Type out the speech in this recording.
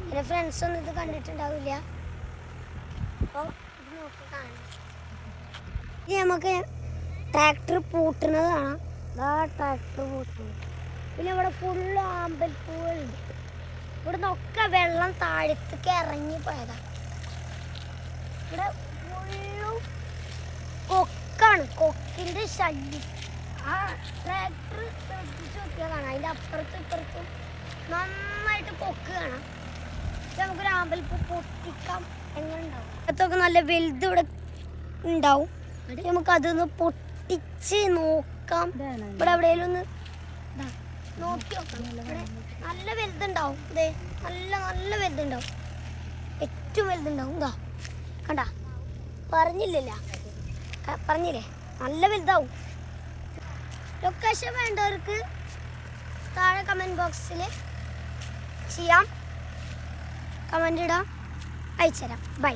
എൻ്റെ ഫ്രണ്ട്സൊന്നും ഇത് കണ്ടിട്ടുണ്ടാവില്ല. അപ്പോൾ ഇത് നോക്കി കാണാം. ഇനി നമുക്ക് ട്രാക്ടർ പൂട്ടുന്നത് കാണാം. ട്രാക്ടർ പൂട്ടുന്നത്. പിന്നെ ഇവിടെ ഫുള്ള് ആമ്പൽപ്പൂവുണ്ട്. ഇവിടെ നിന്നൊക്കെ വെള്ളം താഴത്തേക്ക് ഇറങ്ങി പോയതാണ്. ഇവിടെ ഫുള്ളും കൊക്കാണ്, കൊക്കിൻ്റെ ശല്യം. ആ ട്രാക്ടർ ശ്രദ്ധിച്ച് നോക്കിയാൽ കാണാം. അതിൻ്റെ അപ്പുറത്തും ഇപ്പുറത്തും നന്നായിട്ട് കൊക്ക് കാണാം. നമുക്കൊരു ആമ്പൽപ്പൂ പൊട്ടിക്കാം. എങ്ങനെ ഉണ്ടാവും? അതൊക്കെ നല്ല വലുത് ഇവിടെ ഉണ്ടാവും. നമുക്കതൊന്ന് പൊട്ടിച്ച് നോക്കാം. ഇവിടെ എവിടെയെങ്കിലും ഒന്ന് നോക്കി നോക്കണം. ഇവിടെ നല്ല വലുതുണ്ടാവും. ഇതേ നല്ല നല്ല വലുതുണ്ടാവും. ഏറ്റവും വലുതുണ്ടാവും. ഇതാ കണ്ട, പറഞ്ഞില്ലല്ലോ, പറഞ്ഞില്ലേ, നല്ല വലുതാവും. ലൊക്കേഷൻ വേണ്ടവർക്ക് താഴെ കമൻറ്റ് ബോക്സിൽ ചെയ്യാം, കമൻ്റ് ഇടാം, അയച്ചുതരാം. ബൈ.